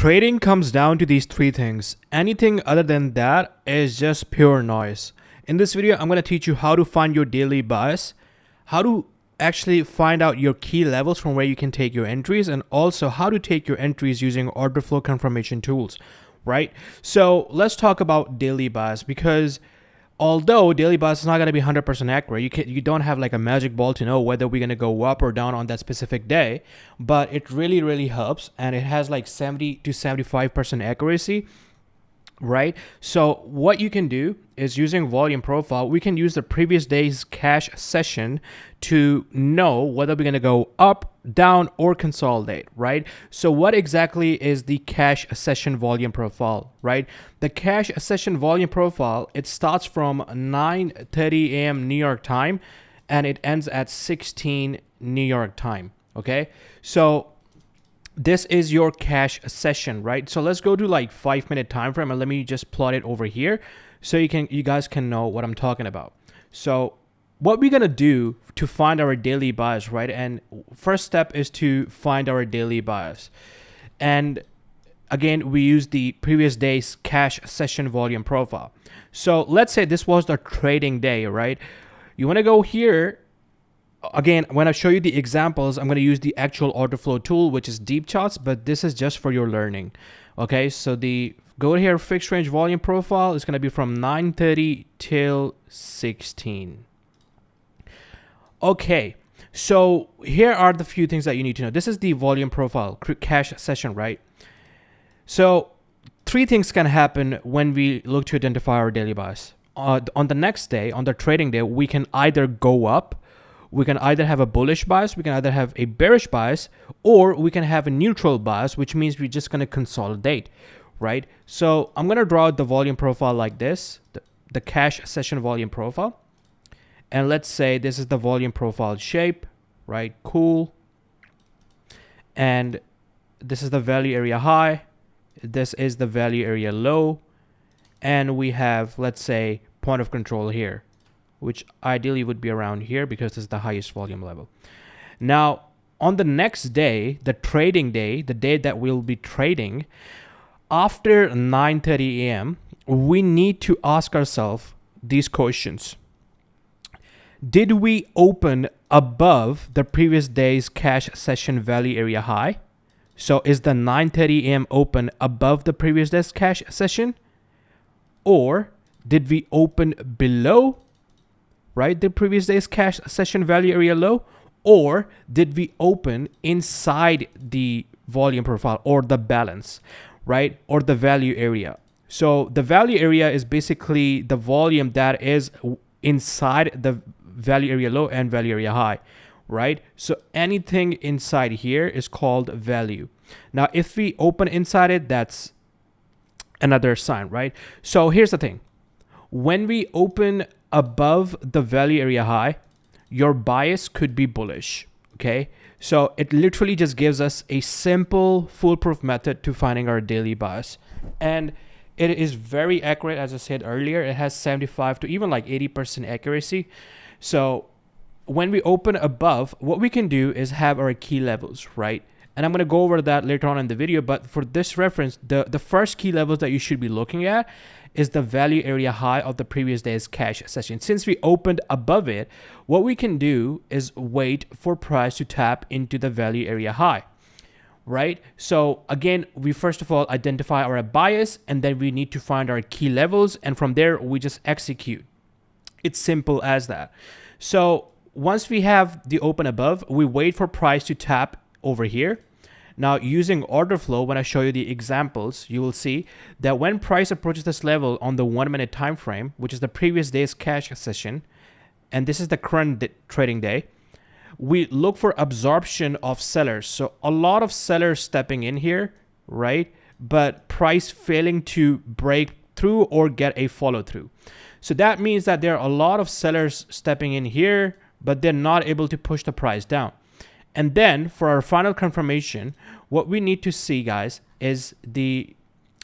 Trading comes down to these three things. Anything other than that is just pure noise. In this video, I'm going to teach you how to find your daily bias, how to actually find out your key levels from where you can take your entries, and also how to take your entries using order flow confirmation tools, right? So let's talk about daily bias, because although daily bias is not going to be 100% accurate, you don't have like a magic ball to know whether we're going to go up or down on that specific day, but it really helps, and it has like 70 to 75% accuracy, right? So what you can do is, using volume profile, we can use the previous day's cash session to know whether we're going to go up, down, or consolidate, right? So what exactly is the cash session volume profile, right? The cash session volume profile, it starts from 9:30 a.m. New York time and it ends at 16 New York time. Okay, so this is your cash session, right? So let's go to like 5-minute time frame, and let me just plot it over here so you guys can know what I'm talking about. So what we're gonna do to find our daily bias, right? And first step is to find our daily bias. And again, we use the previous day's cash session volume profile. So let's say this was the trading day, right? You wanna go here. Again, when I show you the examples, I'm going to use the actual order flow tool, which is deep charts, but this is just for your learning. Okay, so go here, fixed range volume profile is going to be from 9:30 till 16. Okay, so here are the few things that you need to know. This is the volume profile, cash session, right? So 3 things can happen when we look to identify our daily bias. On the next day, on the trading day, we can either go up, we can either have a bullish bias, we can either have a bearish bias, or we can have a neutral bias, which means we're just going to consolidate, right? So I'm going to draw out the volume profile like this, the cash session volume profile. And let's say this is the volume profile shape, right? Cool. And this is the value area high. This is the value area low. And we have, let's say, point of control here, which ideally would be around here because this is the highest volume level. Now, on the next day, the trading day, the day that we'll be trading, after 9:30 a.m., we need to ask ourselves these questions. Did we open above the previous day's cash session value area high? So is the 9:30 a.m. open above the previous day's cash session? Or did we open below, right, the previous day's cash session value area low? Or did we open inside the volume profile, or the balance, right, or the value area? So the value area is basically the volume that is inside the value area low and value area high, right? So anything inside here is called value. Now if we open inside it, that's another sign, right? So here's the thing. When we open above the value area high, your bias could be bullish, okay? So it literally just gives us a simple foolproof method to finding our daily bias. And it is very accurate. As I said earlier, it has 75 to even like 80% accuracy. So when we open above, what we can do is have our key levels, right? And I'm going to go over that later on in the video, but for this reference, the first key levels that you should be looking at is the value area high of the previous day's cash session. Since we opened above it, what we can do is wait for price to tap into the value area high, right? So again, we first of all identify our bias, and then we need to find our key levels, and from there we just execute. It's simple as that. So once we have the open above, we wait for price to tap over here. Now, using order flow, when I show you the examples, you will see that when price approaches this level on the 1-minute time frame, which is the previous day's cash session, and this is the current trading day, we look for absorption of sellers. So a lot of sellers stepping in here, right? But price failing to break through or get a follow through. So that means that there are a lot of sellers stepping in here, but they're not able to push the price down. And then for our final confirmation, what we need to see, guys, is the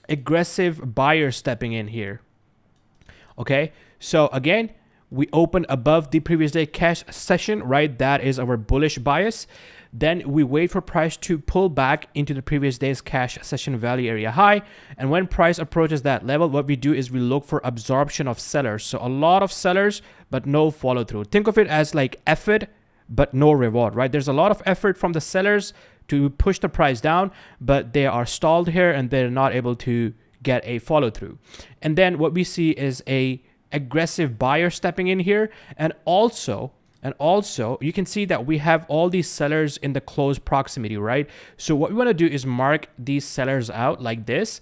aggressive buyer stepping in here. Okay, so again, we open above the previous day cash session, right? That is our bullish bias. Then we wait for price to pull back into the previous day's cash session value area high. And when price approaches that level, what we do is we look for absorption of sellers. So a lot of sellers, but no follow through. Think of it as like effort, but no reward, right? There's a lot of effort from the sellers to push the price down, but they are stalled here and they're not able to get a follow through. And then what we see is a aggressive buyer stepping in here. And also you can see that we have all these sellers in the close proximity, right? So what we want to do is mark these sellers out like this,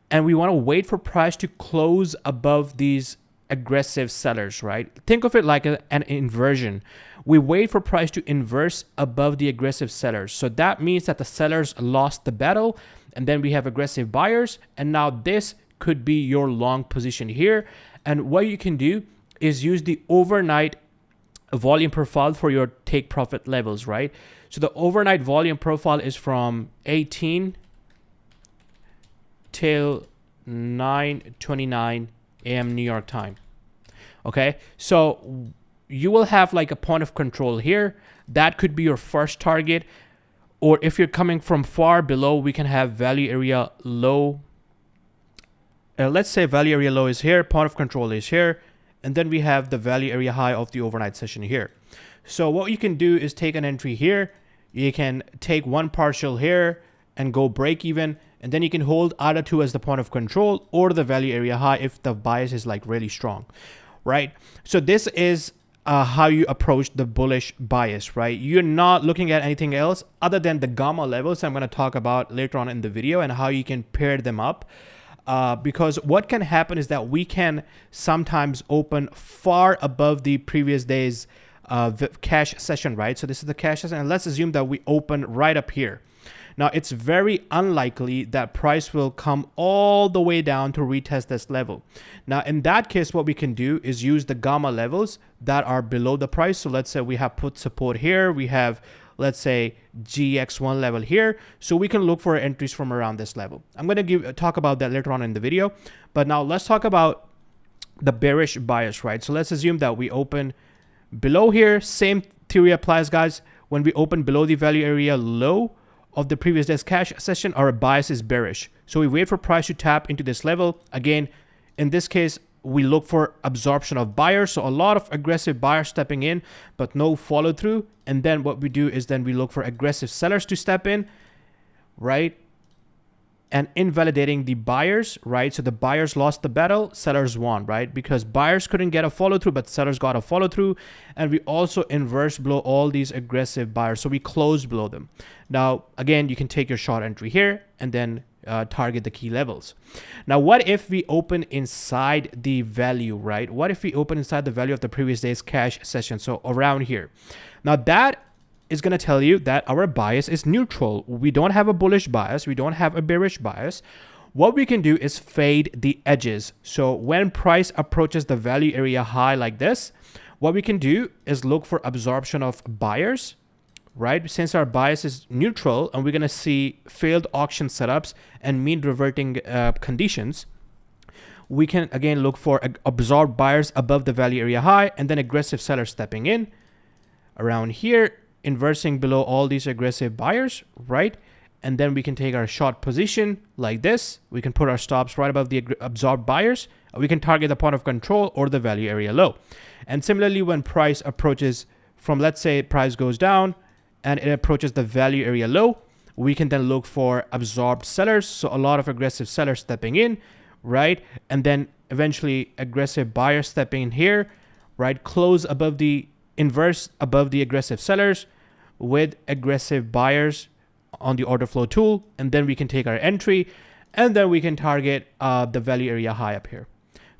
and we want to wait for price to close above these aggressive sellers, right? Think of it like an inversion. We wait for price to inverse above the aggressive sellers. So that means that the sellers lost the battle, and then we have aggressive buyers, and now this could be your long position here. And what you can do is use the overnight volume profile for your take profit levels, right? So the overnight volume profile is from 18 till 9:29 a.m. New York time. Okay, so you will have like a point of control here. That could be your first target. Or if you're coming from far below, we can have value area low. Let's say value area low is here, point of control is here, and then we have the value area high of the overnight session here. So what you can do is take an entry here. You can take one partial here and go break even, and then you can hold either two as the point of control or the value area high if the bias is like really strong, right? So this is how you approach the bullish bias, right? You're not looking at anything else other than the gamma levels I'm going to talk about later on in the video, and how you can pair them up. Because what can happen is that we can sometimes open far above the previous day's cash session, right? So this is the cash session, and let's assume that we open right up here. Now, it's very unlikely that price will come all the way down to retest this level. Now, in that case, what we can do is use the gamma levels that are below the price. So let's say we have put support here. We have, let's say, GX1 level here. So we can look for entries from around this level. I'm going to talk about that later on in the video. But now let's talk about the bearish bias, right? So let's assume that we open below here. Same theory applies, guys. When we open below the value area low of the previous day's cash session, our bias is bearish. So we wait for price to tap into this level. Again, in this case, we look for absorption of buyers. So a lot of aggressive buyers stepping in, but no follow through. And then what we do is then we look for aggressive sellers to step in, right? And invalidating the buyers, right? So the buyers lost the battle, sellers won, right? Because buyers couldn't get a follow through, but sellers got a follow through. And we also inverse below all these aggressive buyers. So we close below them. Now, again, you can take your short entry here and then target the key levels. Now, what if we open inside the value, right? What if we open inside the value of the previous day's cash session? So around here. Now that is going to tell you that our bias is neutral. We don't have a bullish bias. We don't have a bearish bias. What we can do is fade the edges. So when price approaches the value area high like this, what we can do is look for absorption of buyers, right? Since our bias is neutral and we're going to see failed auction setups and mean reverting conditions, we can again look for absorbed buyers above the value area high, and then aggressive sellers stepping in around here, inversing below all these aggressive buyers, right? And then we can take our short position like this. We can put our stops right above the absorbed buyers. We can target the point of control or the value area low. And similarly, when price approaches from, let's say price goes down and it approaches the value area low, we can then look for absorbed sellers. So a lot of aggressive sellers stepping in, right? And then eventually aggressive buyers stepping in here, right? Close above the inverse above the aggressive sellers with aggressive buyers on the order flow tool, and then we can take our entry, and then we can target the value area high up here.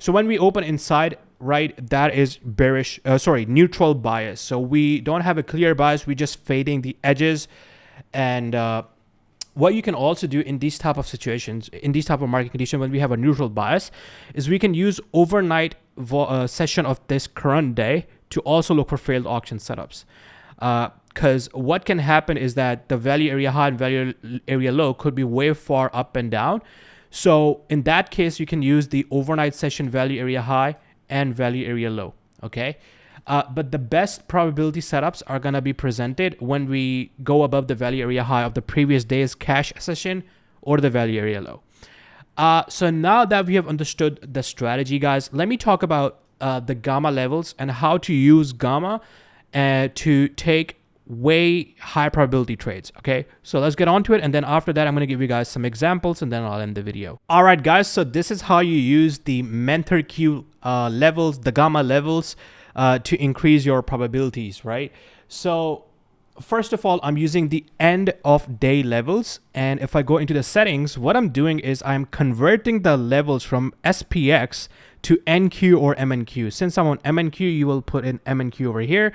So when we open inside, right, that is bearish, neutral bias. So we don't have a clear bias, we just fading the edges. And what you can also do in these type of situations, in these type of market condition, when we have a neutral bias, is we can use overnight session of this current day to also look for failed auction setups. Because what can happen is that the value area high and value area low could be way far up and down. So in that case, you can use the overnight session value area high and value area low, okay? But the best probability setups are going to be presented when we go above the value area high of the previous day's cash session or the value area low. So now that we have understood the strategy, guys, let me talk about the gamma levels and how to use gamma to take way high probability trades. Okay, so let's get on to it, and then after that I'm going to give you guys some examples, and then I'll end the video. All right, guys, so this is how you use the mentor Q levels, the gamma levels, to increase your probabilities, right? So first of all, I'm using the end of day levels, and if I go into the settings, what I'm doing is I'm converting the levels from SPX to NQ or MNQ. Since I'm on MNQ, you will put in MNQ over here,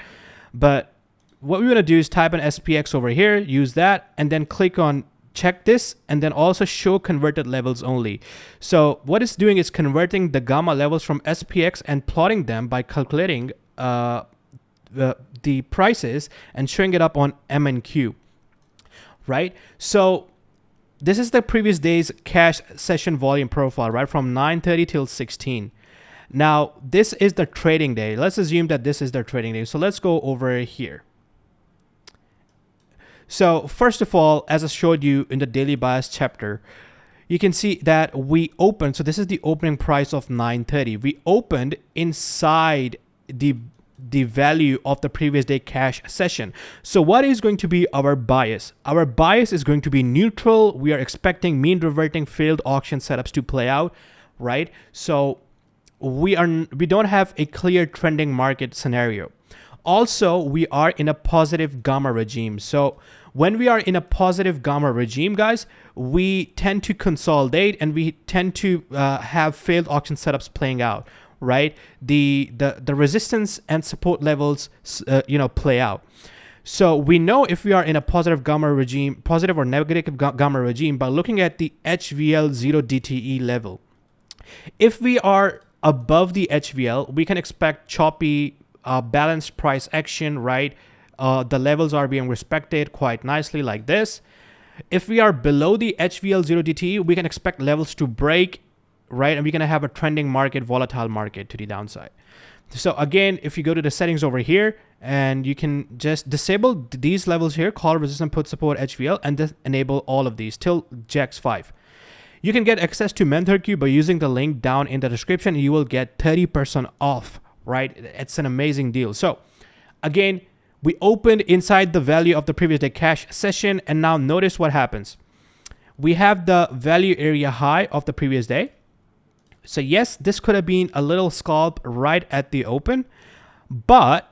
but what we're going to do is type in SPX over here, use that, and then click on check this, and then also show converted levels only. So what it's doing is converting the gamma levels from SPX and plotting them by calculating the prices and showing it up on MNQ, right? So this is the previous day's cash session volume profile, right? From 9:30 till 16. Now this is the trading day. Let's assume that this is the trading day. So let's go over here. So first of all, as I showed you in the daily bias chapter, you can see that we opened. So this is the opening price of 9:30. We opened inside the value of the previous day cash session. So what is going to be our bias? Our bias is going to be neutral. We are expecting mean reverting failed auction setups to play out, right? So we don't have a clear trending market scenario. Also, we are in a positive gamma regime. So when we are in a positive gamma regime, guys, we tend to consolidate and we tend to have failed auction setups playing out, right? The resistance and support levels, play out. So we know if we are in a positive gamma regime, positive or negative gamma regime, by looking at the HVL 0 DTE level. If we are above the HVL, we can expect choppy balanced price action, right? The levels are being respected quite nicely like this. If we are below the HVL 0 DTE, we can expect levels to break, right? And we're going to have a trending market, volatile market to the downside. So again, if you go to the settings over here, and you can just disable these levels here, call resistance, put support, HVL, and then enable all of these till JAX5. You can get access to Mentor Q by using the link down in the description. You will get 30% off, right? It's an amazing deal. So again, we opened inside the value of the previous day cash session, and now notice what happens. We have the value area high of the previous day. So yes, this could have been a little scalp right at the open, but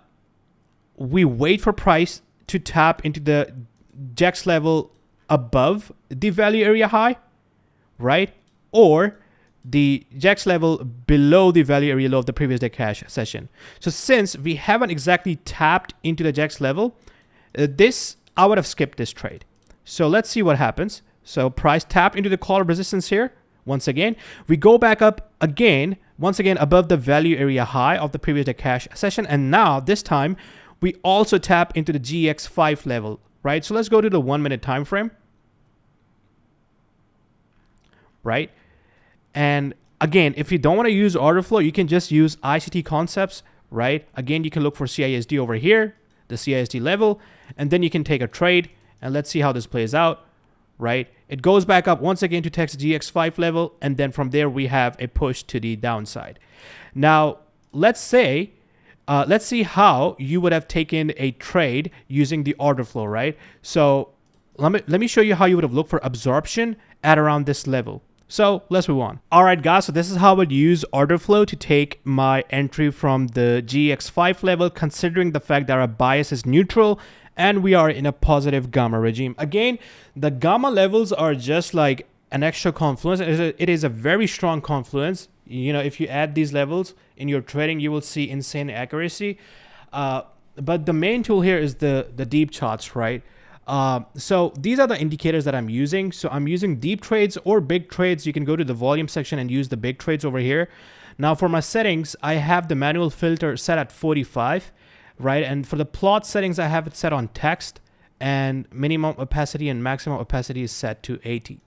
we wait for price to tap into the JAX level above the value area high, right? Or the JAX level below the value area low of the previous day cash session. So since we haven't exactly tapped into the JAX level, I would have skipped this trade. So let's see what happens. So price tapped into the call resistance here. Once again, we go back up again, once again above the value area high of the previous day cash session. And now this time we also tap into the GX5 level, right? So let's go to the 1 minute time frame, right? And again, if you don't want to use order flow, you can just use ICT concepts, right? Again, you can look for CISD over here, the CISD level, and then you can take a trade, and let's see how this plays out, right? It goes back up once again to test GX5 level, and then from there we have a push to the downside. Now, let's see how you would have taken a trade using the order flow, right? So let me show you how you would have looked for absorption at around this level. So let's move on. All right, guys, so this is how I would use order flow to take my entry from the GX5 level, considering the fact that our bias is neutral and we are in a positive gamma regime. Again, the gamma levels are just like an extra confluence. It is a very strong confluence. You know, if you add these levels in your trading, you will see insane accuracy. But the main tool here is the deep charts, right? So these are the indicators that I'm using. So I'm using deep trades or big trades. You can go to the volume section and use the big trades over here. Now for my settings, I have the manual filter set at 45, right? And for the plot settings, I have it set on text, and minimum opacity and maximum opacity is set to 80.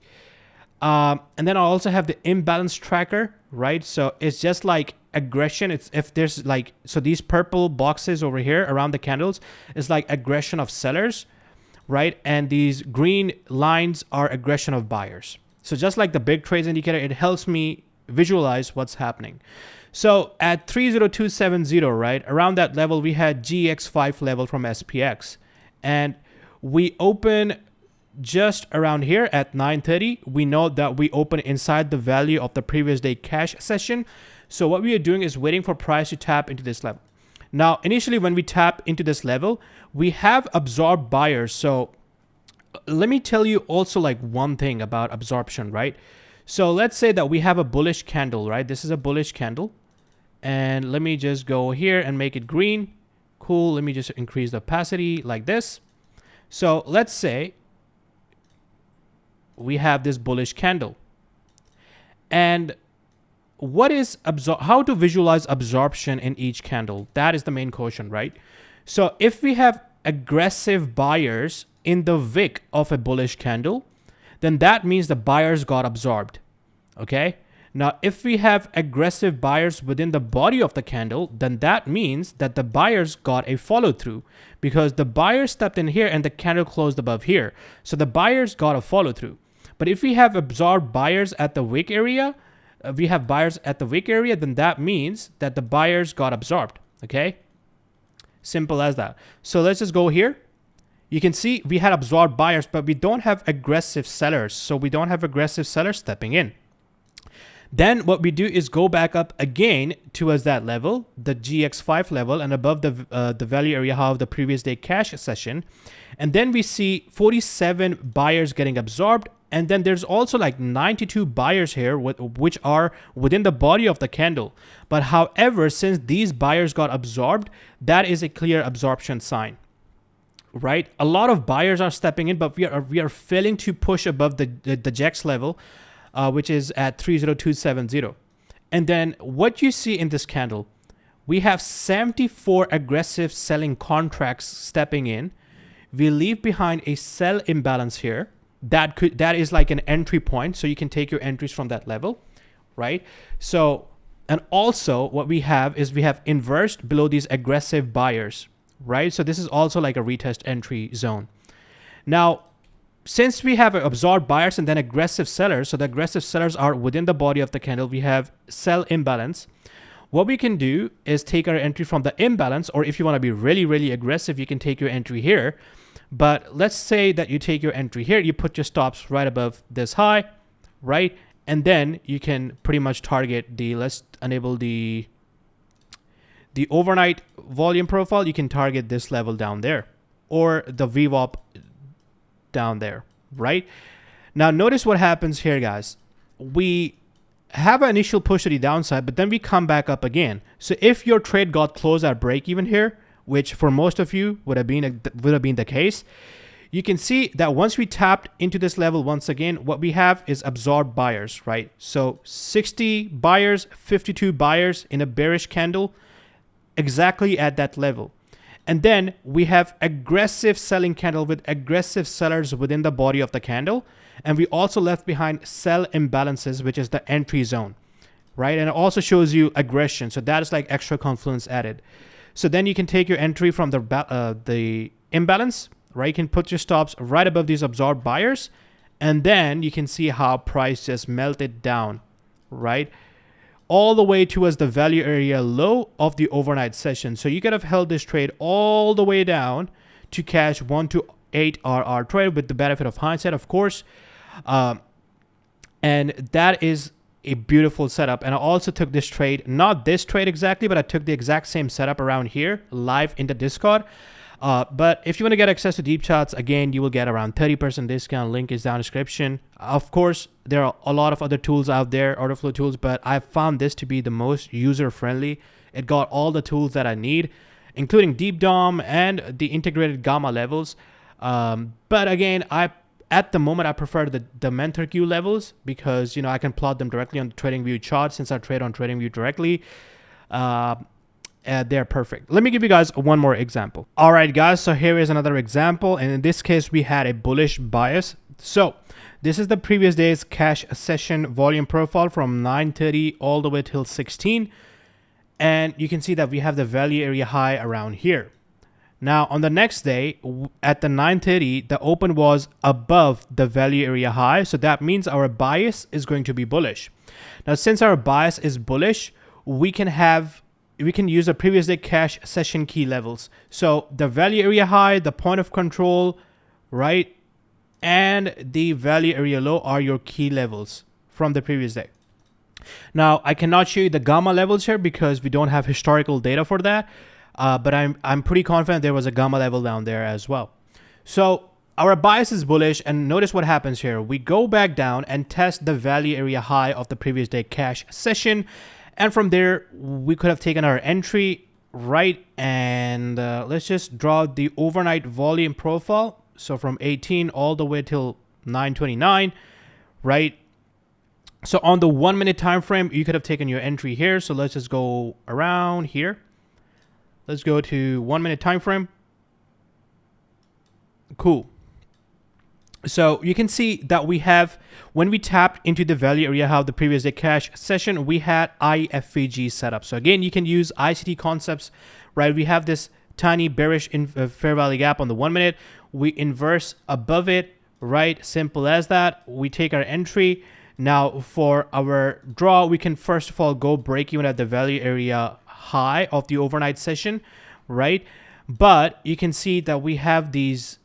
And then I also have the imbalance tracker, right? So it's just like aggression. It's if there's like, so these purple boxes over here around the candles is like aggression of sellers, right? And these green lines are aggression of buyers. So just like the big trades indicator, it helps me visualize what's happening. So at 30270, right, around that level, we had GX5 level from SPX, and we open just around here at 9:30. We know that we open inside the value of the previous day cash session. So what we are doing is waiting for price to tap into this level. Now, initially when we tap into this level, we have absorbed buyers. So let me tell you also like one thing about absorption, right? So let's say that we have a bullish candle, right? This is a bullish candle. And let me just go here and make it green. Cool. Let me just increase the opacity like this. So let's say we have this bullish candle. And what is how to visualize absorption in each candle? That is the main question, right? So if we have aggressive buyers in the wick of a bullish candle, then that means the buyers got absorbed. Okay. Now, if we have aggressive buyers within the body of the candle, then that means that the buyers got a follow through, because the buyers stepped in here and the candle closed above here. So the buyers got a follow through. But if we have absorbed buyers at the wick area, then that means that the buyers got absorbed. Okay. Simple as that. So let's just go here. You can see we had absorbed buyers, but we don't have aggressive sellers. So we don't have aggressive sellers stepping in. Then what we do is go back up again towards that level, the GX5 level, and above the value area of the previous day cash session. And then we see 47 buyers getting absorbed. And then there's also like 92 buyers here, which are within the body of the candle. But however, since these buyers got absorbed, that is a clear absorption sign, right? A lot of buyers are stepping in, but we are failing to push above the GX level, which is at 30270. And then what you see in this candle, we have 74 aggressive selling contracts stepping in. We leave behind a sell imbalance here. That is like an entry point. So you can take your entries from that level, right? So, and also what we have is we have inversed below these aggressive buyers, right? So this is also like a retest entry zone. Now, since we have absorbed buyers and then aggressive sellers, so the aggressive sellers are within the body of the candle, we have sell imbalance. What we can do is take our entry from the imbalance, or if you want to be really, really aggressive, you can take your entry here. But let's say that you take your entry here, you put your stops right above this high, right? And then you can pretty much target let's enable the overnight volume profile. You can target this level down there, or the VWAP down there, right? Now notice what happens here, guys. We have an initial push to the downside, but then we come back up again. So if your trade got closed at break even here, which for most of you would have been the case, you can see that once we tapped into this level once again, what we have is absorbed buyers, right? So 60 buyers, 52 buyers in a bearish candle, exactly at that level. And then we have aggressive selling candle with aggressive sellers within the body of the candle. And we also left behind sell imbalances, which is the entry zone, right? And it also shows you aggression. So that is like extra confluence added. So then you can take your entry from the imbalance, right? You can put your stops right above these absorbed buyers. And then you can see how price just melted down, right? All the way towards the value area low of the overnight session. So you could have held this trade all the way down to cash 1 to 8 RR trade with the benefit of hindsight, of course. And that is a beautiful setup. And I also took this trade, not this trade exactly, but I took the exact same setup around here live in the Discord. But if you want to get access to deep charts, again, you will get around 30% discount. Link is down in the description. Of course, there are a lot of other tools out there, Orderflow tools, but I found this to be the most user-friendly. It got all the tools that I need, including deep DOM and the integrated gamma levels. But again, at the moment, I prefer the mentor queue levels because, you know, I can plot them directly on the TradingView chart since I trade on TradingView directly. They're perfect. Let me give you guys one more example. All right, guys. So here is another example. And in this case, we had a bullish bias. So this is the previous day's cash session volume profile from 9:30 all the way till 16. And you can see that we have the value area high around here. Now on the next day at the 9:30, the open was above the value area high. So that means our bias is going to be bullish. Now, since our bias is bullish, we can use a previous day cash session key levels. So the value area high, the point of control, right? And the value area low are your key levels from the previous day. Now, I cannot show you the gamma levels here because we don't have historical data for that. But I'm pretty confident there was a gamma level down there as well. So our bias is bullish, and notice what happens here. We go back down and test the value area high of the previous day cash session. And from there, we could have taken our entry, right? And let's just draw the overnight volume profile. So from 18 all the way till 9:29, right? So on the 1 minute time frame, you could have taken your entry here. So let's just go around here. Let's go to 1 minute time frame. Cool. So you can see that we have, when we tapped into the value area high of the previous day cash session, we had IFVG set up. So again, you can use ICT concepts, right? We have this tiny bearish fair value gap on the 1 minute. We inverse above it, right? Simple as that. We take our entry. Now for our draw, we can first of all go break even at the value area high of the overnight session, right? But you can see that we have these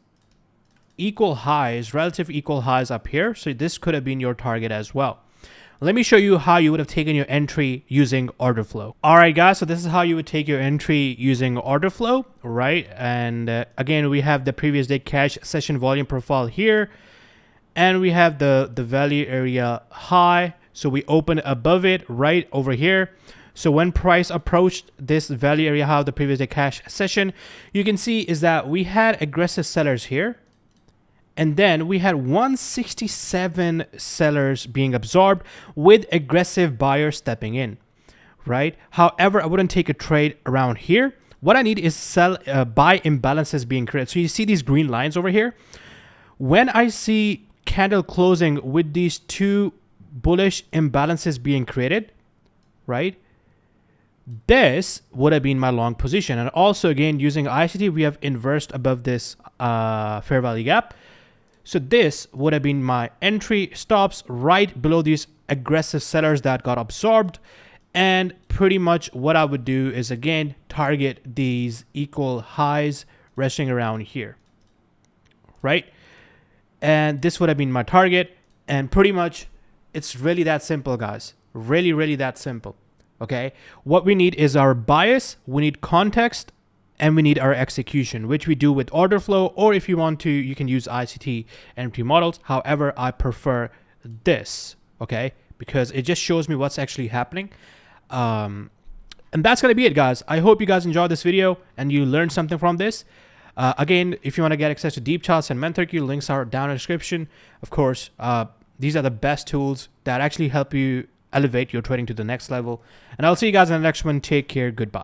equal highs, relative equal highs up here. So this could have been your target as well. Let me show you how you would have taken your entry using Orderflow. All right, guys, so this is how you would take your entry using Orderflow, right? And again, we have the previous day cash session volume profile here, and we have the value area high. So we open above it right over here. So when price approached this value area high of the previous day cash session, you can see is that we had aggressive sellers here. And then we had 167 sellers being absorbed with aggressive buyers stepping in, right? However, I wouldn't take a trade around here. What I need is buy imbalances being created. So you see these green lines over here. When I see candle closing with these two bullish imbalances being created, right? This would have been my long position. And also again, using ICT, we have inversed above this fair value gap. So this would have been my entry stops right below these aggressive sellers that got absorbed. And pretty much what I would do is again, target these equal highs resting around here, right? And this would have been my target. And pretty much it's really that simple, guys. Really, really that simple. Okay, what we need is our bias, we need context, and we need our execution, which we do with Orderflow, or if you want to, you can use ICT MT models. However, I prefer this, okay, because it just shows me what's actually happening. And that's going to be it, guys. I hope you guys enjoyed this video and you learned something from this. Again, if you want to get access to deep charts and MentorQ, links are down in the description. Of course, these are the best tools that actually help you elevate your trading to the next level. And I'll see you guys in the next one. Take care. Goodbye.